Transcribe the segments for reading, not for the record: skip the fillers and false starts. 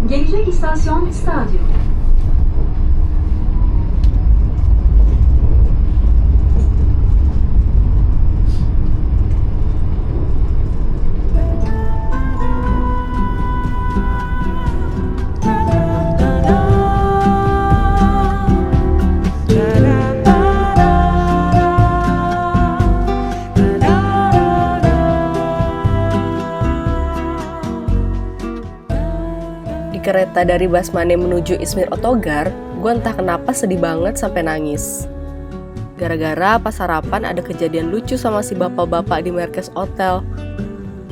Gelecek istasyon stadyum. Di kereta dari Basmane menuju Izmir Otogar, gue entah kenapa sedih banget sampai nangis. Gara-gara pas sarapan ada kejadian lucu sama si bapak-bapak di Merkez Hotel.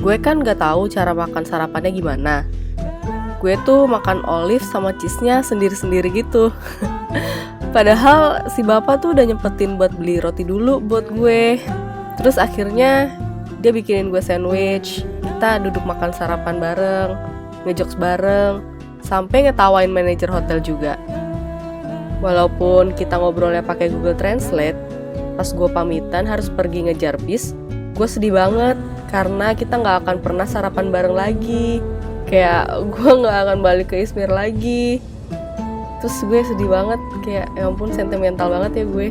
Gue kan gak tahu cara makan sarapannya gimana. Gue tuh makan olive sama cheese-nya sendiri-sendiri gitu. Padahal si bapak tuh udah nyempetin buat beli roti dulu buat gue. Terus akhirnya dia bikinin gue sandwich. Kita duduk makan sarapan bareng, ngejokes bareng, sampai ngetawain manajer hotel juga. Walaupun kita ngobrolnya pakai Google Translate, pas gue pamitan harus pergi ngejar bis, gue sedih banget karena kita nggak akan pernah sarapan bareng lagi. Kayak gue nggak akan balik ke Izmir lagi. Terus gue sedih banget, kayak ya ampun sentimental banget ya gue.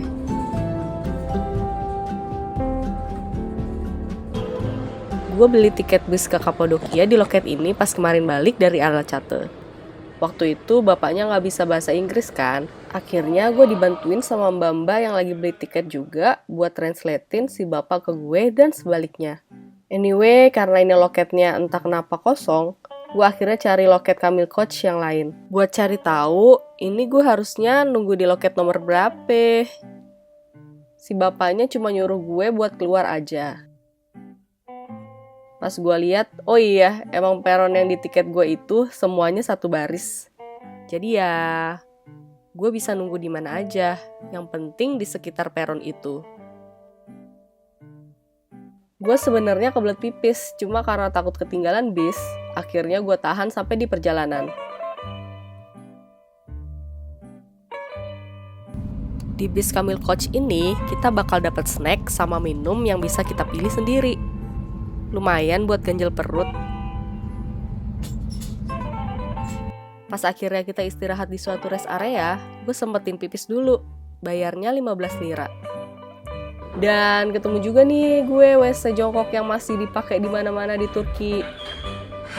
Gue beli tiket bis ke Kapadokia di loket ini pas kemarin balik dari Alacaate. Waktu itu bapaknya nggak bisa bahasa Inggris kan. Akhirnya gue dibantuin sama mbak-mbak yang lagi beli tiket juga buat translatein si bapak ke gue dan sebaliknya. Anyway, karena ini loketnya entah kenapa kosong, gue akhirnya cari loket Kamil Coach yang lain. Buat cari tahu, ini gue harusnya nunggu di loket nomor berapa. Si bapaknya cuma nyuruh gue buat keluar aja. Pas gue lihat, oh iya, emang peron yang di tiket gue itu semuanya satu baris. Jadi ya, gue bisa nunggu di mana aja. Yang penting di sekitar peron itu. Gue sebenarnya kebelet pipis, cuma karena takut ketinggalan bis, akhirnya gue tahan sampai di perjalanan. Di bis Kamil Coach ini, kita bakal dapat snack sama minum yang bisa kita pilih sendiri. Lumayan buat ganjel perut. Pas akhirnya kita istirahat di suatu rest area, gue sempetin pipis dulu. Bayarnya 15 lira. Dan ketemu juga nih gue WC jongkok yang masih dipakai di mana-mana di Turki.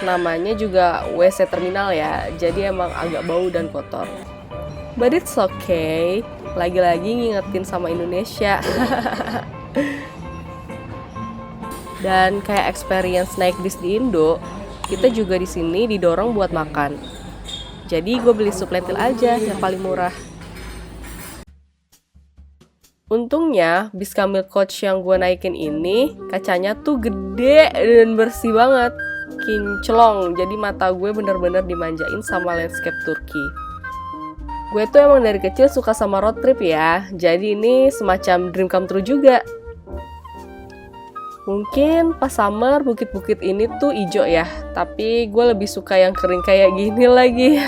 Namanya juga WC terminal ya, jadi emang agak bau dan kotor. But it's okay. Lagi-lagi ngingetin sama Indonesia. Dan kayak experience naik bis di Indo, kita juga di sini didorong buat makan. Jadi gue beli sup lentil aja yang paling murah. Untungnya bis Kamil Coach yang gue naikin ini kacanya tuh gede dan bersih banget, kinclong. Jadi mata gue bener-bener dimanjain sama landscape Turki. Gue tuh emang dari kecil suka sama road trip ya, jadi ini semacam dream come true juga. Mungkin pas summer bukit-bukit ini tuh ijo ya, tapi gue lebih suka yang kering kayak gini lagi.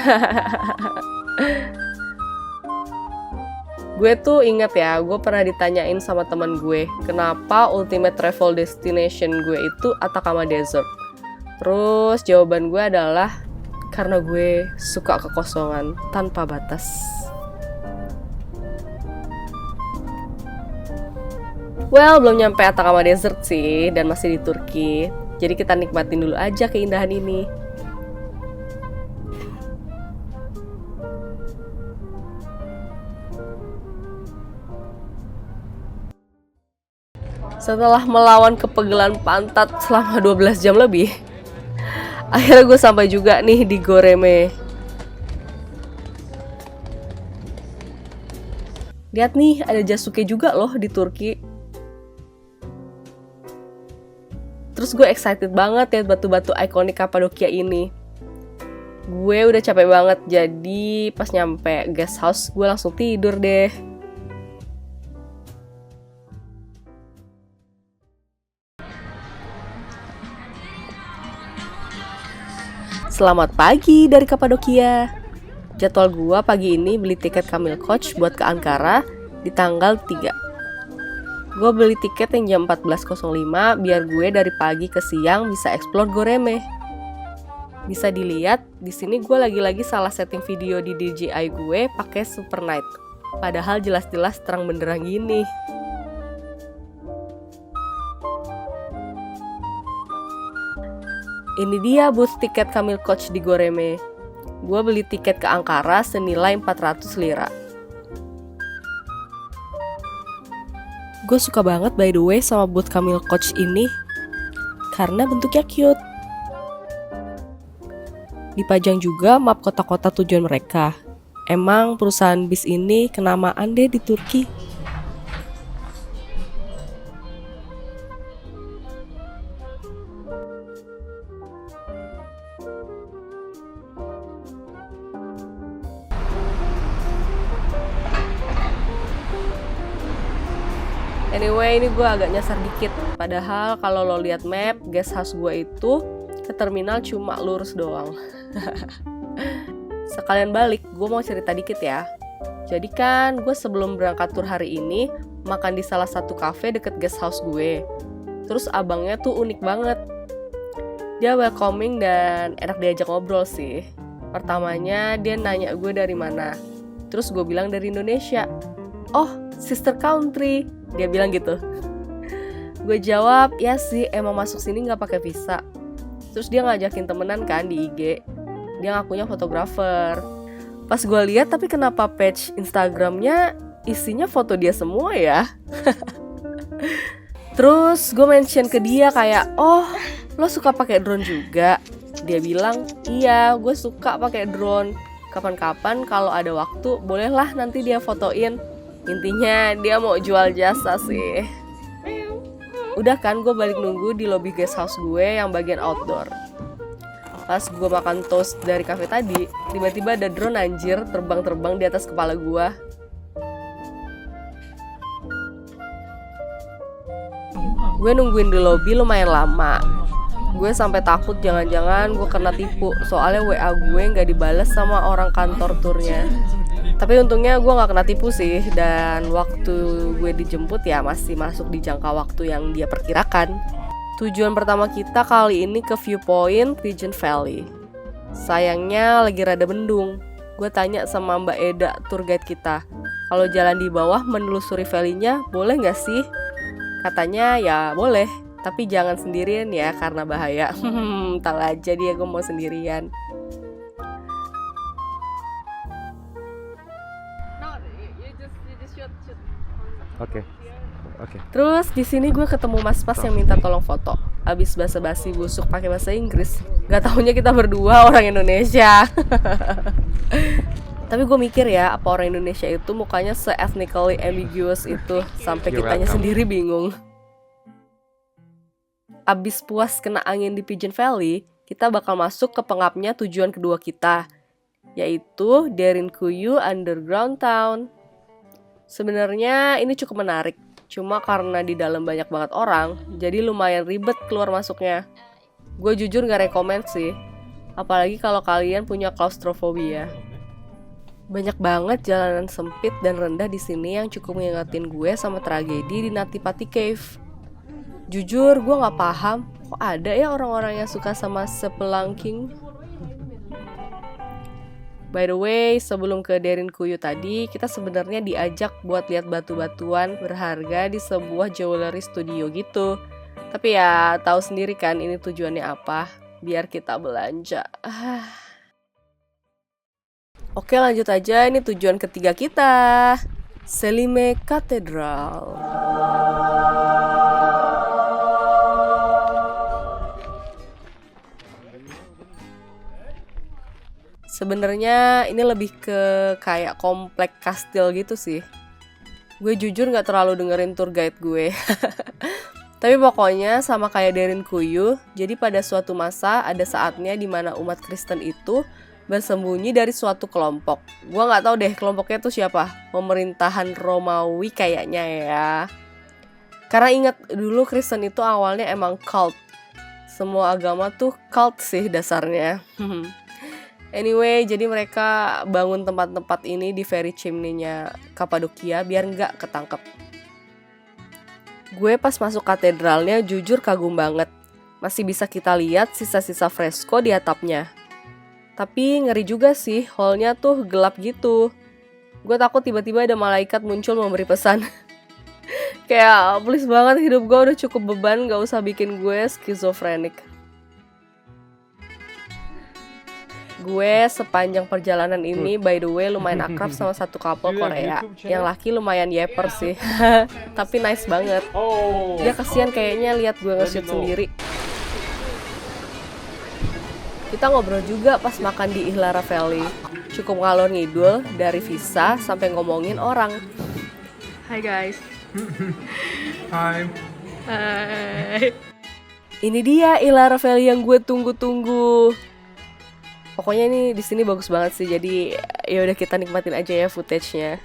Gue tuh inget ya, gue pernah ditanyain sama teman gue, kenapa ultimate travel destination gue itu Atacama Desert. Terus jawaban gue adalah, karena gue suka kekosongan tanpa batas. Well, belum nyampe Atacama Desert sih, dan masih di Turki. Jadi kita nikmatin dulu aja keindahan ini. Setelah melawan kepegelan pantat selama 12 jam lebih, akhirnya gue sampai juga nih di Göreme. Lihat nih, ada Jasuke juga loh di Turki. Terus gue excited banget ya batu-batu ikonik Kapadokia ini. Gue udah capek banget, jadi pas nyampe guest house gue langsung tidur deh. Selamat pagi dari Kapadokia. Jadwal gue pagi ini beli tiket Kamil Coach buat ke Ankara di tanggal 3. Gue beli tiket yang jam 14.05 biar gue dari pagi ke siang bisa explore Göreme. Bisa dilihat, di sini gue lagi-lagi salah setting video di DJI gue pakai Super Night. Padahal jelas-jelas terang benderang gini. Ini dia booth tiket Camil Coach di Goreme. Gue beli tiket ke Ankara senilai 400 lira. Gue suka banget by the way sama booth Camil Coach ini. Karena bentuknya cute. Dipajang juga map kota-kota tujuan mereka. Emang perusahaan bis ini kenamaan deh di Turki. Anyway, ini gue agak nyasar dikit. Padahal kalau lo lihat map, guest house gue itu ke terminal cuma lurus doang. Sekalian balik, gue mau cerita dikit ya. Jadi kan gue sebelum berangkat tur hari ini makan di salah satu cafe deket guest house gue. Terus abangnya tuh unik banget. Dia welcoming dan enak diajak ngobrol sih. Pertamanya dia nanya gue dari mana. Terus gue bilang dari Indonesia. Oh, sister country. Dia bilang gitu. Gue jawab, ya sih emang masuk sini gak pakai visa. Terus dia ngajakin temenan kan di IG. Dia ngakunya fotografer. Pas gue lihat, tapi kenapa page Instagramnya isinya foto dia semua ya? Terus gue mention ke dia kayak, oh lo suka pakai drone juga? Dia bilang, iya gue suka pakai drone. Kapan-kapan kalau ada waktu bolehlah nanti dia fotoin. Intinya dia mau jual jasa sih. Udah kan gue balik nunggu di lobby guest house gue yang bagian outdoor. Pas gue makan toast dari cafe tadi, tiba-tiba ada drone anjir terbang-terbang di atas kepala gue. Gue nungguin di lobby lumayan lama. Gue sampai takut jangan-jangan gue kena tipu. Soalnya WA gue gak dibales sama orang kantor turnya. Tapi untungnya gue gak kena tipu sih. Dan waktu gue dijemput ya masih masuk di jangka waktu yang dia perkirakan. Tujuan pertama kita kali ini ke viewpoint Pigeon Valley. Sayangnya lagi rada bendung. Gue tanya sama Mbak Eda, tour guide kita, kalau jalan di bawah menelusuri valley-nya boleh gak sih? Katanya ya boleh, tapi jangan sendirian ya karena bahaya. Tahu aja dia gue mau sendirian. Oke. Terus di sini gue ketemu mas-mas yang minta tolong foto. Abis basa-basi busuk pakai bahasa Inggris. Gak taunya kita berdua orang Indonesia. Tapi gue mikir ya, apa orang Indonesia itu mukanya se-ethnically ambiguous itu sampai kitanya sendiri bingung. Abis puas kena angin di Pigeon Valley, kita bakal masuk ke pengapnya tujuan kedua kita, yaitu Derinkuyu Underground Town. Sebenarnya ini cukup menarik, cuma karena di dalam banyak banget orang, jadi lumayan ribet keluar masuknya. Gue jujur gak rekomen sih, apalagi kalau kalian punya klaustrofobia. Banyak banget jalanan sempit dan rendah di sini yang cukup ngingetin gue sama tragedi di Natipati Cave. Jujur gue gak paham, kok ada ya orang-orang yang suka sama spelunking. By the way, sebelum ke Derinkuyu tadi, kita sebenarnya diajak buat lihat batu-batuan berharga di sebuah jewelry studio gitu. Tapi ya tahu sendiri kan ini tujuannya apa, biar kita belanja. Oke lanjut aja, ini tujuan ketiga kita, Selime Cathedral. Sebenarnya ini lebih ke kayak komplek kastil gitu sih. Gue jujur gak terlalu dengerin tour guide gue. Tapi pokoknya sama kayak Derinkuyu, jadi pada suatu masa ada saatnya dimana umat Kristen itu bersembunyi dari suatu kelompok. Gue gak tahu deh kelompoknya tuh siapa. Pemerintahan Romawi kayaknya ya. Karena ingat dulu Kristen itu awalnya emang cult. Semua agama tuh cult sih dasarnya. Anyway, jadi mereka bangun tempat-tempat ini di ferry chimney-nya Kapadokia biar nggak ketangkep. Gue pas masuk katedralnya jujur kagum banget. Masih bisa kita lihat sisa-sisa fresko di atapnya. Tapi ngeri juga sih, hallnya tuh gelap gitu. Gue takut tiba-tiba ada malaikat muncul memberi pesan. Kayak please banget, hidup gue udah cukup beban, gak usah bikin gue skizofrenik. Gue sepanjang perjalanan ini by the way lumayan akrab sama satu couple Korea. Yang laki lumayan yeper sih. Tapi nice banget. Dia kasihan kayaknya lihat gue nge-shoot sendiri. Kita ngobrol juga pas makan di Ihlara Valley. Cukup ngalor ngidul dari visa sampai ngomongin orang. Hai guys. Hai. Hai. Ini dia Ihlara Valley yang gue tunggu-tunggu. Pokoknya ini di sini bagus banget sih. Jadi ya udah kita nikmatin aja ya footage-nya.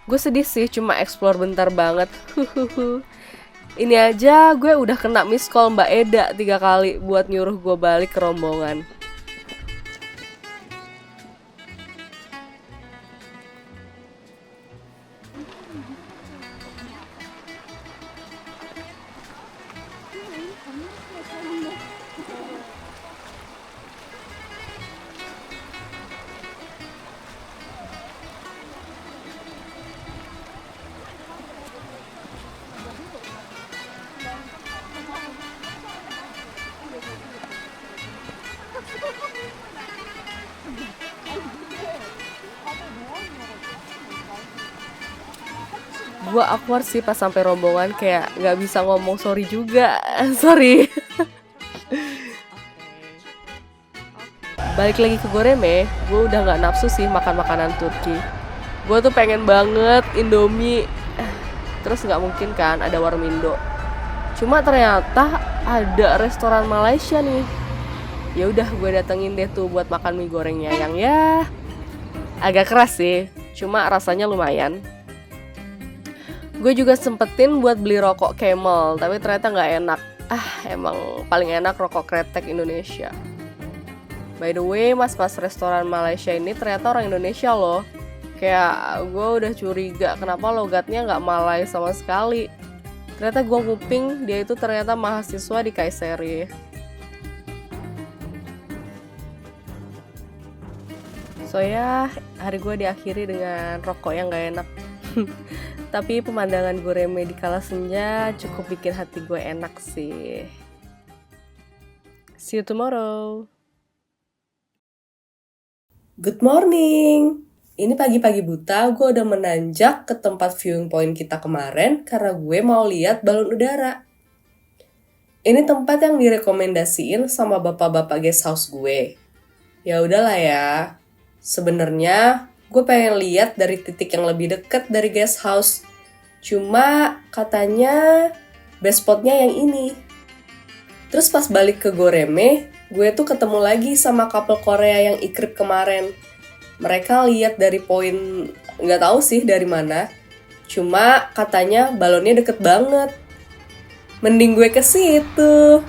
Gue sedih sih, cuma explore bentar banget. Ini aja gue udah kena miss call Mbak Eda 3 kali buat nyuruh gue balik ke rombongan. Gue awkward sih pas sampai rombongan, kayak nggak bisa ngomong sorry juga. Sorry. Balik lagi ke Goreme, gue udah nggak nafsu sih makan makanan Turki. Gue tuh pengen banget Indomie. Terus nggak mungkin kan ada warung Indo. Cuma ternyata ada restoran Malaysia nih. Ya udah gue datengin deh tuh buat makan mie gorengnya yang ya agak keras sih, cuma rasanya lumayan. Gue juga sempetin buat beli rokok Camel, tapi ternyata nggak enak. Emang paling enak rokok kretek Indonesia. By the way, mas-mas restoran Malaysia ini ternyata orang Indonesia loh. Kayak gue udah curiga kenapa logatnya nggak Malay sama sekali. Ternyata gue nguping dia itu ternyata mahasiswa di Kayseri. So ya, hari gue diakhiri dengan rokok yang gak enak. Tapi pemandangan Goreme di kala senja cukup bikin hati gue enak sih. See you tomorrow. Good morning. Ini pagi-pagi buta gue udah menanjak ke tempat viewing point kita kemarin karena gue mau lihat balon udara. Ini tempat yang direkomendasiin sama bapak-bapak guest house gue. Ya udahlah ya. Sebenarnya gue pengen lihat dari titik yang lebih dekat dari guest house. Cuma katanya best spotnya yang ini. Terus pas balik ke Goreme, gue tuh ketemu lagi sama couple Korea yang ikrip kemarin. Mereka lihat dari poin, nggak tahu sih dari mana. Cuma katanya balonnya deket banget. Mending gue ke situ.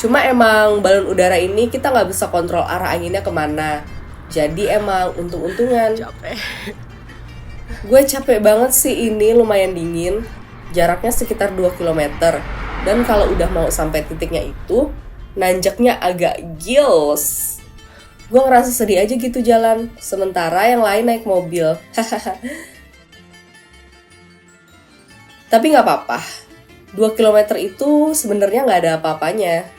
Cuma emang balon udara ini kita nggak bisa kontrol arah anginnya kemana. Jadi emang untung-untungan. Gue capek banget sih, ini lumayan dingin. Jaraknya sekitar 2 km. Dan kalau udah mau sampai titiknya itu, nanjaknya agak gils. Gue ngerasa sedih aja gitu jalan. Sementara yang lain naik mobil. Tapi gak apa-apa. 2 km itu sebenarnya gak ada apa-apanya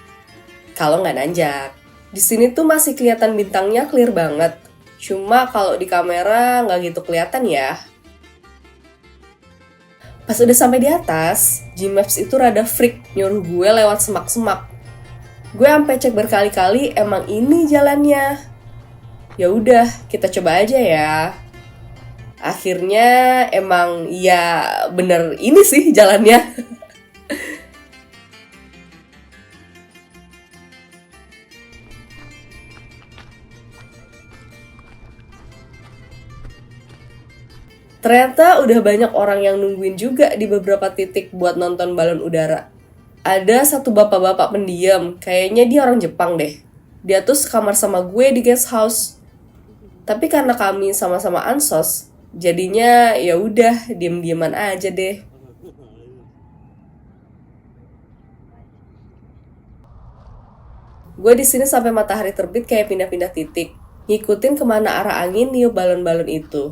kalau gak nanjak. Di sini tuh masih kelihatan bintangnya clear banget. Cuma kalau di kamera nggak gitu kelihatan ya. Pas udah sampai di atas, Gmaps itu rada freak nyuruh gue lewat semak-semak. Gue sampai cek berkali-kali emang ini jalannya. Ya udah, kita coba aja ya. Akhirnya emang ya bener ini sih jalannya. Ternyata udah banyak orang yang nungguin juga di beberapa titik buat nonton balon udara. Ada satu bapak-bapak pendiam, kayaknya dia orang Jepang deh. Dia tuh sekamar sama gue di guest house. Tapi karena kami sama-sama ansos, jadinya ya udah diem-dieman aja deh. Gue di sini sampai matahari terbit kayak pindah-pindah titik, ngikutin kemana arah angin niup balon-balon itu.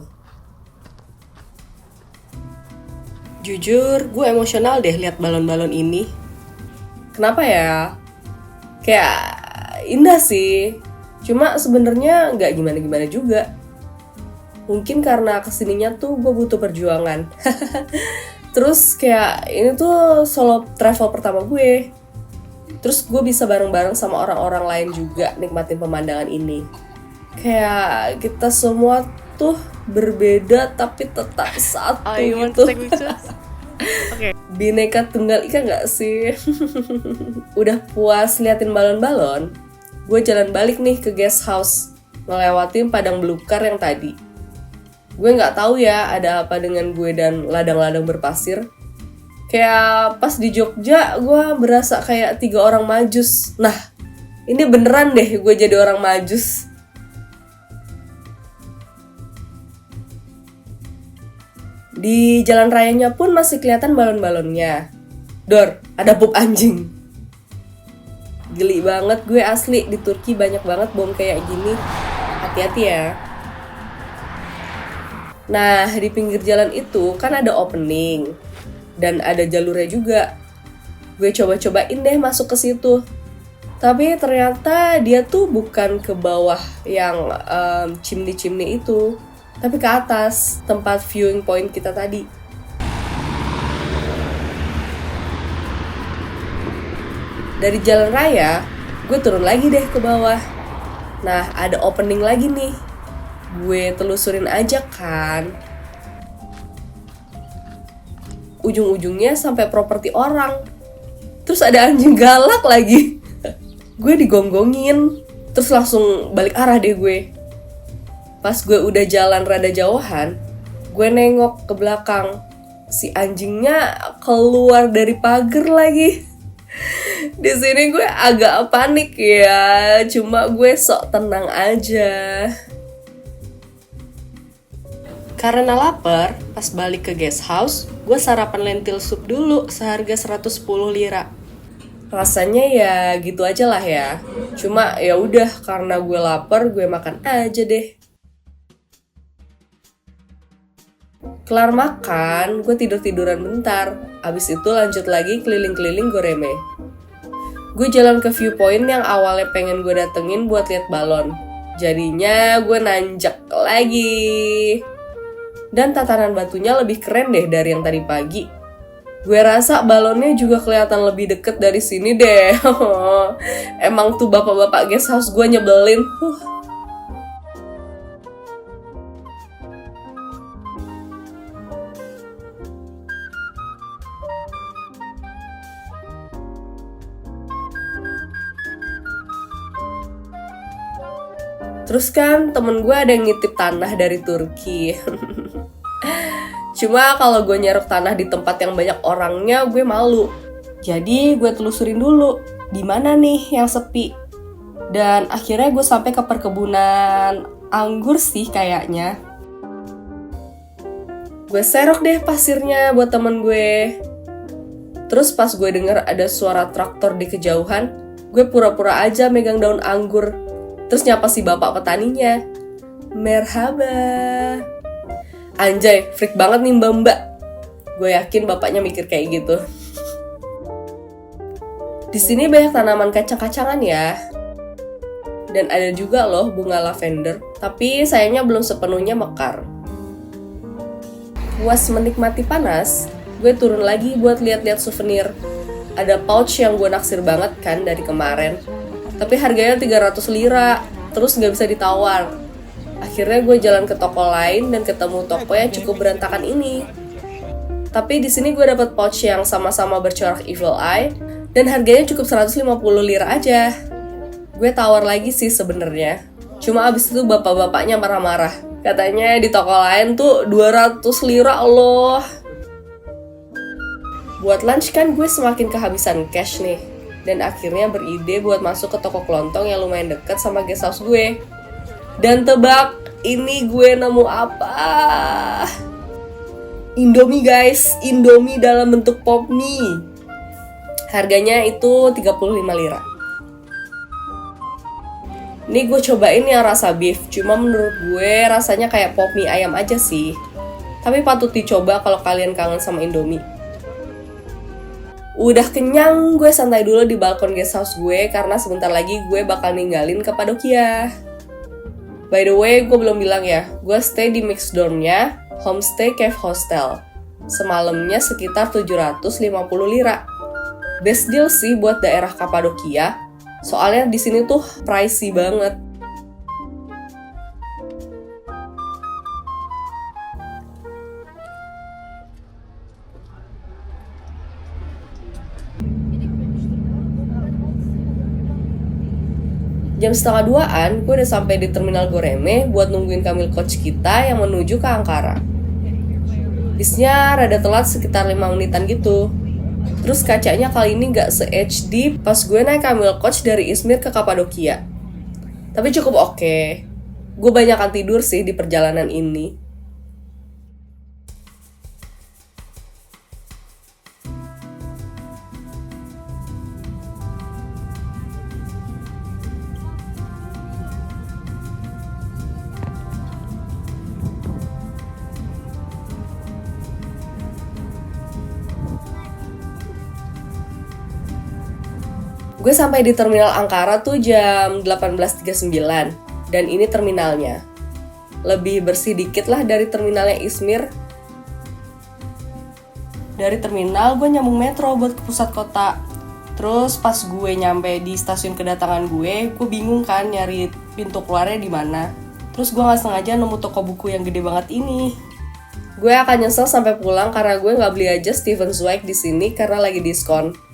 Jujur, gue emosional deh lihat balon-balon ini. Kenapa ya? Kayak indah sih. Cuma sebenarnya nggak gimana-gimana juga. Mungkin karena kesininya tuh gue butuh perjuangan. Terus kayak ini tuh solo travel pertama gue. Terus gue bisa bareng-bareng sama orang-orang lain juga nikmatin pemandangan ini. Kayak kita semua tuh berbeda tapi tetap satu gitu. Bineka Tunggal Ika gak sih? Udah puas liatin balon-balon, gue jalan balik nih ke guest house, ngelewatin padang belukar yang tadi. Gue gak tahu ya ada apa dengan gue dan ladang-ladang berpasir. Kayak pas di Jogja, gue berasa kayak 3 orang majus. Nah, ini beneran deh gue jadi orang majus. Di jalan rayanya pun masih kelihatan balon-balonnya. Dor, ada pup anjing. Geli banget gue asli, di Turki banyak banget bom kayak gini. Hati-hati ya. Nah, di pinggir jalan itu kan ada opening. Dan ada jalurnya juga. Gue coba-cobain deh masuk ke situ. Tapi ternyata dia tuh bukan ke bawah yang chimney-chimney itu. Tapi ke atas, tempat viewing point kita tadi. Dari jalan raya, gue turun lagi deh ke bawah. Nah, ada opening lagi nih. Gue telusurin aja kan. Ujung-ujungnya sampai properti orang. Terus ada anjing galak lagi. Gue digonggongin. Terus langsung balik arah deh gue. Pas gue udah jalan rada jauhan, gue nengok ke belakang. Si anjingnya keluar dari pagar lagi. Di sini gue agak panik ya, cuma gue sok tenang aja. Karena lapar, pas balik ke guest house, gue sarapan lentil soup dulu seharga 110 lira. Rasanya ya gitu aja lah ya. Cuma ya udah karena gue lapar, gue makan aja deh. Kelar makan, gue tidur-tiduran bentar. Abis itu lanjut lagi keliling-keliling Goreme. Gue jalan ke viewpoint yang awalnya pengen gue datengin buat lihat balon. Jadinya gue nanjak lagi. Dan tatanan batunya lebih keren deh dari yang tadi pagi. Gue rasa balonnya juga kelihatan lebih deket dari sini deh. Emang tuh bapak-bapak guest house gue nyebelin. Terus kan temen gue ada yang ngitip tanah dari Turki. Cuma kalau gue nyerok tanah di tempat yang banyak orangnya, gue malu. Jadi gue telusurin dulu, di mana nih yang sepi. Dan akhirnya gue sampai ke perkebunan anggur sih kayaknya. Gue serok deh pasirnya buat temen gue. Terus pas gue denger ada suara traktor di kejauhan, gue pura-pura aja megang daun anggur. Terus nyapa si bapak petaninya. Merhaba. Anjay, freak banget nih mbak-mbak. Gue yakin bapaknya mikir kayak gitu. Di sini banyak tanaman kacang-kacangan ya. Dan ada juga loh bunga lavender. Tapi sayangnya belum sepenuhnya mekar. Puas menikmati panas, gue turun lagi buat lihat-lihat souvenir. Ada pouch yang gue naksir banget kan dari kemarin. Tapi harganya 300 lira, terus gak bisa ditawar. Akhirnya gue jalan ke toko lain dan ketemu toko yang cukup berantakan ini. Tapi di sini gue dapet pouch yang sama-sama bercorak Evil Eye dan harganya cukup 150 lira aja. Gue tawar lagi sih sebenarnya. Cuma abis itu bapak-bapaknya marah-marah. Katanya di toko lain tuh 200 lira loh. Buat lunch kan gue semakin kehabisan cash nih. Dan akhirnya beride buat masuk ke toko kelontong yang lumayan deket sama guest house gue. Dan tebak, ini gue nemu apa? Indomie guys, Indomie dalam bentuk pop mie. Harganya itu 35 lira. Ini gue cobain yang rasa beef, cuma menurut gue rasanya kayak pop mie ayam aja sih. Tapi patut dicoba kalau kalian kangen sama Indomie. Udah kenyang, gue santai dulu di balkon guest house gue karena sebentar lagi gue bakal ninggalin Kapadokia. By the way, gue belum bilang ya, gue stay di Mixdorm-nya Homestay Cave Hostel. Semalamnya sekitar 750 lira. Best deal sih buat daerah Kapadokia, soalnya di sini tuh pricey banget. Jam 1:30-an, gue udah sampai di Terminal Goreme buat nungguin Kamil Coach kita yang menuju ke Ankara. Bisnya rada telat sekitar 5 menitan gitu. Terus kacanya kali ini gak se-HD pas gue naik Kamil Coach dari Izmir ke Kapadokia. Tapi cukup oke. Gue banyakan tidur sih di perjalanan ini. Gue sampai di Terminal Ankara tuh jam 18.39, dan ini terminalnya. Lebih bersih dikit lah dari terminalnya Izmir. Dari terminal gue nyambung metro buat ke pusat kota. Terus pas gue nyampe di stasiun kedatangan gue bingung kan nyari pintu keluarnya di mana. Terus gue nggak sengaja nemu toko buku yang gede banget ini. Gue akan nyesel sampai pulang karena gue nggak beli aja Stephen Zweig di sini karena lagi diskon.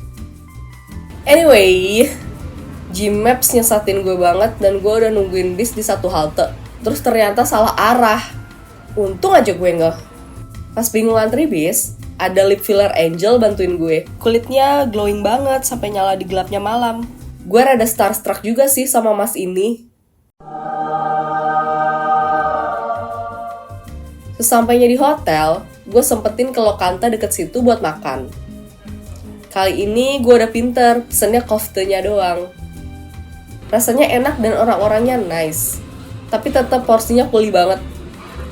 Anyway, Gmaps nyesatin gue banget dan gue udah nungguin bis di satu halte. Terus ternyata salah arah. Untung aja gue ngeh. Pas bingung antri bis, ada lip filler Angel bantuin gue. Kulitnya glowing banget sampai nyala di gelapnya malam. Gue rada starstruck juga sih sama mas ini. Sesampainya di hotel, gue sempetin ke Lokanta deket situ buat makan. Kali ini gue udah pinter, pesennya koftenya doang. Rasanya enak dan orang-orangnya nice. Tapi tetap porsinya kuli banget.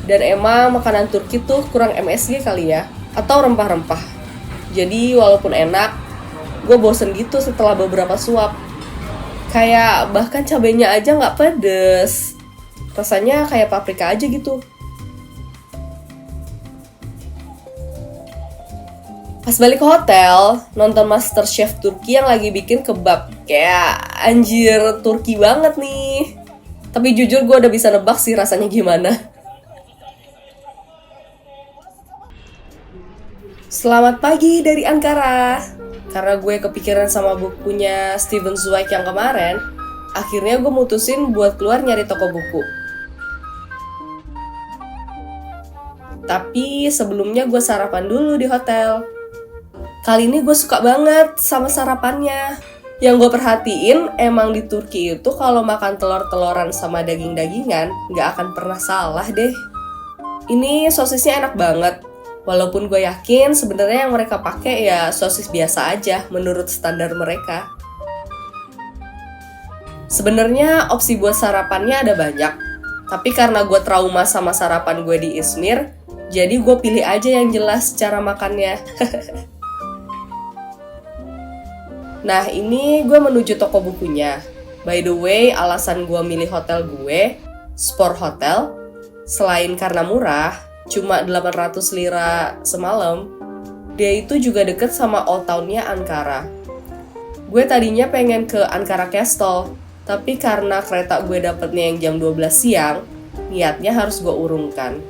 Dan emang makanan Turki tuh kurang MSG kali ya, atau rempah-rempah. Jadi walaupun enak, gue bosen gitu setelah beberapa suap. Kayak bahkan cabenya aja gak pedes. Rasanya kayak paprika aja gitu. Pas balik ke hotel, nonton MasterChef Turki yang lagi bikin kebab. Kayak anjir Turki banget nih. Tapi jujur gue udah bisa nebak sih rasanya gimana. Selamat pagi dari Ankara. Karena gue kepikiran sama bukunya Stephen Zweig yang kemarin, akhirnya gue mutusin buat keluar nyari toko buku. Tapi sebelumnya gue sarapan dulu di hotel. Kali ini gue suka banget sama sarapannya. Yang gue perhatiin, emang di Turki itu kalau makan telur-teloran sama daging-dagingan, gak akan pernah salah deh. Ini sosisnya enak banget. Walaupun gue yakin sebenarnya yang mereka pakai ya sosis biasa aja menurut standar mereka. Sebenarnya opsi buat sarapannya ada banyak. Tapi karena gue trauma sama sarapan gue di Izmir, jadi gue pilih aja yang jelas cara makannya. Nah, ini gue menuju toko bukunya. By the way, alasan gue milih hotel gue, Sport Hotel, selain karena murah, cuma 800 lira semalam, dia itu juga deket sama Old Town-nya Ankara. Gue tadinya pengen ke Ankara Castle, tapi karena kereta gue dapetnya yang jam 12 siang, niatnya harus gue urungkan.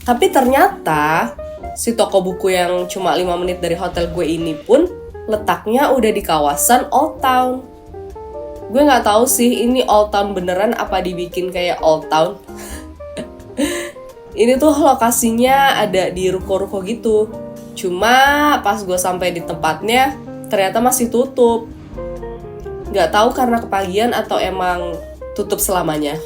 Tapi ternyata si toko buku yang cuma 5 menit dari hotel gue ini pun letaknya udah di kawasan Old Town. Gue nggak tahu sih ini Old Town beneran apa dibikin kayak Old Town. Ini tuh lokasinya ada di ruko-ruko gitu. Cuma pas gue sampai di tempatnya ternyata masih tutup. Nggak tahu karena kepagian atau emang tutup selamanya.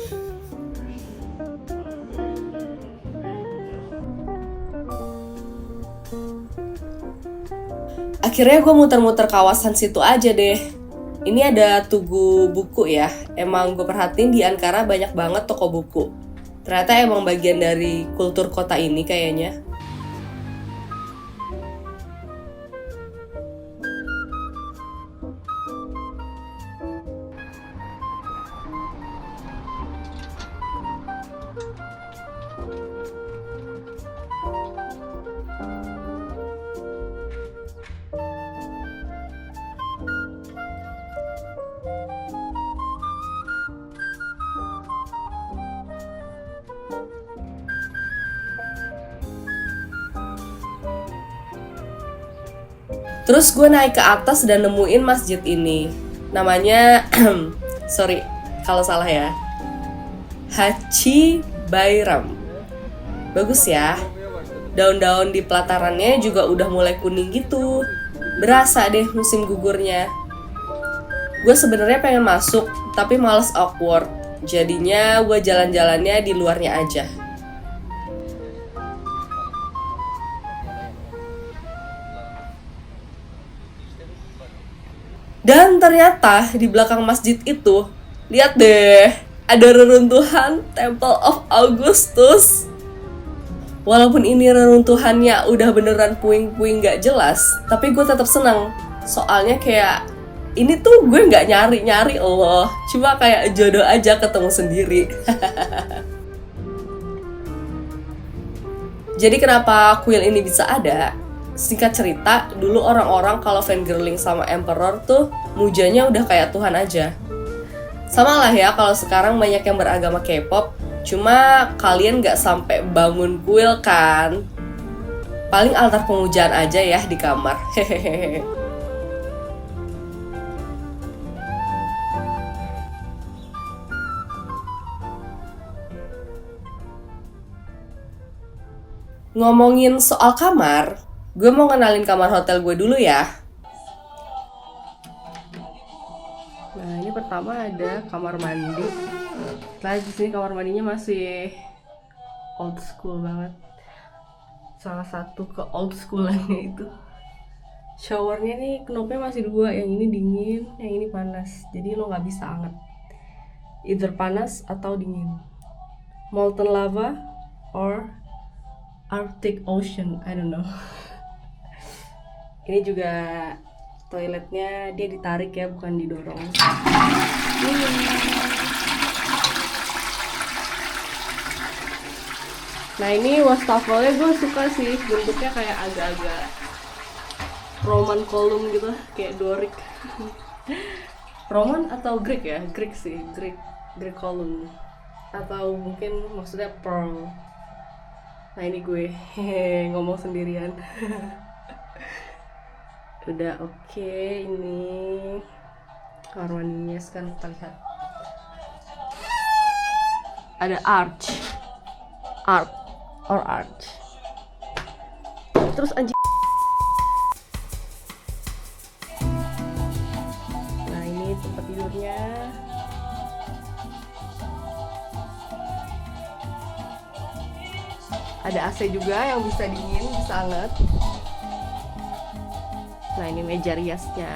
Akhirnya gue muter-muter kawasan situ aja deh. Ini ada Tugu Buku ya. Emang gue perhatiin di Ankara banyak banget toko buku. Ternyata emang bagian dari kultur kota ini kayaknya. Terus gue naik ke atas dan nemuin masjid ini. Namanya, sorry kalau salah ya, Haji Bayram. Bagus ya. Daun-daun di pelatarannya juga udah mulai kuning gitu. Berasa deh musim gugurnya. Gue sebenarnya pengen masuk, tapi males awkward. Jadinya gue jalan-jalannya di luarnya aja. Dan ternyata di belakang masjid itu, lihat deh, ada reruntuhan Temple of Augustus. Walaupun ini reruntuhannya udah beneran puing-puing gak jelas, tapi gue tetap senang. Soalnya kayak, ini tuh gue gak nyari-nyari loh, cuma kayak jodoh aja ketemu sendiri. Jadi kenapa kuil ini bisa ada? Singkat cerita, dulu orang-orang kalau fangirling sama Emperor tuh mujanya udah kayak Tuhan aja. Sama lah ya kalau sekarang banyak yang beragama K-pop, cuma kalian gak sampai bangun kuil kan? Paling altar pemujaan aja ya di kamar. Hehehe. Ngomongin soal kamar, gue mau kenalin kamar hotel gue dulu ya. Nah, ini pertama ada kamar mandi. Nah, di sini kamar mandinya masih old school banget. Salah satu ke old schoolannya itu. Showernya nih knopnya masih 2, yang ini dingin, yang ini panas. Jadi lo nggak bisa anget. Either panas atau dingin. Molten lava or Arctic Ocean, I don't know. Ini juga toiletnya dia ditarik ya, bukan didorong. Nah ini wastafelnya gue suka sih, bentuknya kayak agak-agak Roman column gitu, kayak Doric. Roman atau Greek ya? Greek sih, Greek column. Atau mungkin maksudnya pearl. Nah ini gue ngomong sendirian. Udah oke, ini kamar mandinya sekarang kita lihat. Ada arch. Terus anjing. Nah ini tempat tidurnya. Ada AC juga yang bisa dingin, bisa hangat. Nah ini meja riasnya.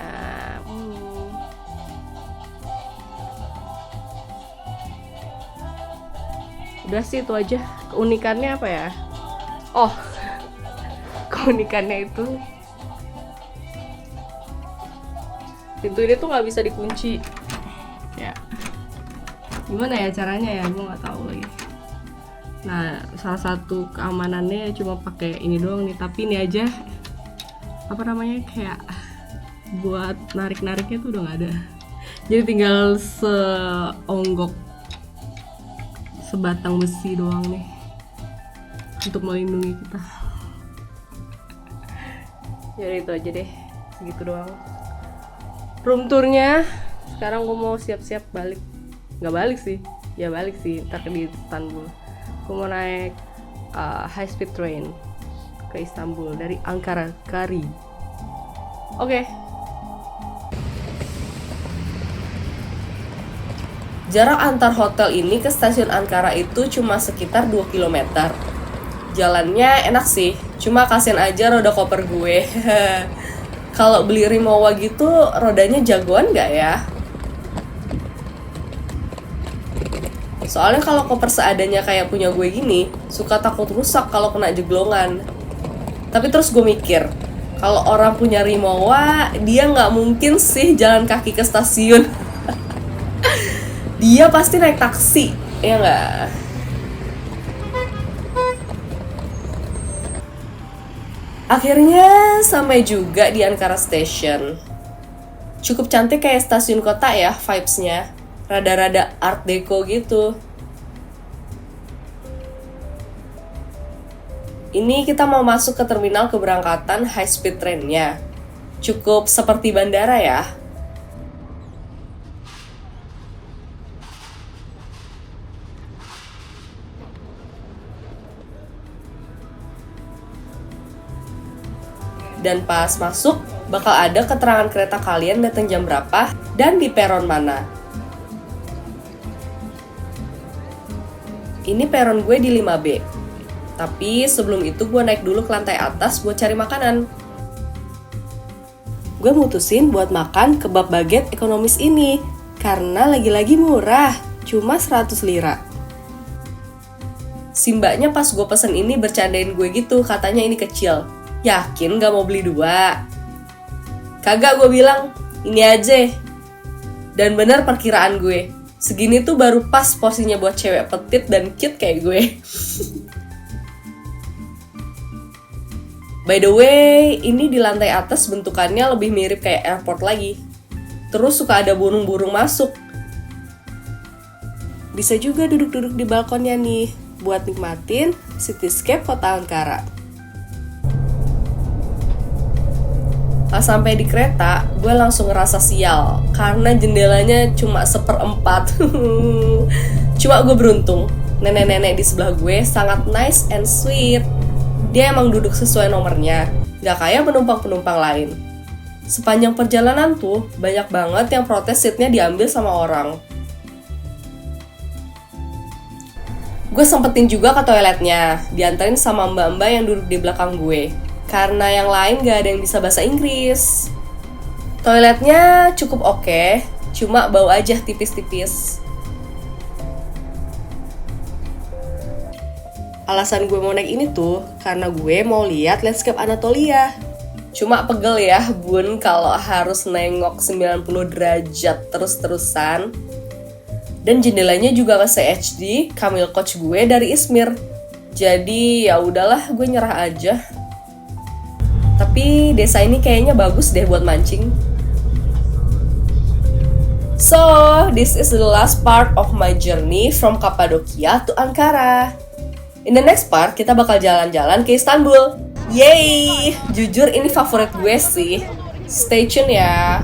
Udah sih itu aja. Keunikannya apa ya? Oh, keunikannya itu pintu ini tuh nggak bisa dikunci. Ya, gimana ya caranya ya? Gue nggak tahu lagi. Nah, salah satu keamanannya cuma pakai ini doang nih. Tapi ini aja, apa namanya, kayak buat narik-nariknya tuh udah nggak ada. Jadi tinggal seonggok sebatang besi doang nih untuk melindungi kita. Jadi itu aja deh, segitu doang room tournya. Sekarang gue mau siap-siap balik. Nggak balik sih, ya balik sih, ntar di Istanbul. Gue mau naik high speed train ke Istanbul dari Ankara Kari. Oke. Jarak antar hotel ini ke stasiun Ankara itu cuma sekitar 2 km. Jalannya enak sih, cuma kasihan aja roda koper gue. Kalau beli Rimowa gitu, rodanya jagoan nggak ya? Soalnya kalau koper seadanya kayak punya gue gini, suka takut rusak kalau kena jeglongan. Tapi terus gue mikir, kalau orang punya Rimowa, dia nggak mungkin sih jalan kaki ke stasiun. Dia pasti naik taksi, ya nggak? Akhirnya sampai juga di Ankara Station. Cukup cantik kayak stasiun kota ya vibes-nya. Rada-rada art deco gitu. Ini kita mau masuk ke terminal keberangkatan high speed train-nya. Cukup seperti bandara ya. Dan pas masuk, bakal ada keterangan kereta kalian datang jam berapa dan di peron mana. Ini peron gue di 5B. Tapi sebelum itu gue naik dulu ke lantai atas buat cari makanan. Gue mutusin buat makan kebab baget ekonomis ini karena lagi-lagi murah, cuma 100 lira. Si mbaknya pas gue pesen ini bercandain gue gitu, katanya ini kecil. Yakin gak mau beli 2? Kagak, gue bilang, ini aja. Dan bener perkiraan gue, segini tuh baru pas porsinya buat cewek petit dan cute kayak gue. By the way, ini di lantai atas bentukannya lebih mirip kayak airport lagi. Terus suka ada burung-burung masuk. Bisa juga duduk-duduk di balkonnya nih, buat nikmatin cityscape kota Ankara. Pas sampai di kereta, gue langsung ngerasa sial karena jendelanya cuma 1/4. Cuma gue beruntung, nenek-nenek di sebelah gue sangat nice and sweet. Dia emang duduk sesuai nomornya, gak kayak penumpang-penumpang lain. Sepanjang perjalanan tuh, banyak banget yang protes seatnya diambil sama orang. Gue sempetin juga ke toiletnya, diantarin sama mbak-mbak yang duduk di belakang gue. Karena yang lain gak ada yang bisa bahasa Inggris. Toiletnya cukup oke, cuma bau aja tipis-tipis. Alasan gue mau naik ini tuh karena gue mau lihat landscape Anatolia. Cuma pegel ya bun kalau harus nengok 90 derajat terus-terusan. Dan jendelanya juga masih HD, Camel Coach gue dari Izmir. Jadi ya udahlah, gue nyerah aja. Tapi desa ini kayaknya bagus deh buat mancing. So, this is the last part of my journey from Cappadocia to Ankara. In the next part, kita bakal jalan-jalan ke Istanbul. Yeay! Jujur ini favorit gue sih. Stay tune ya.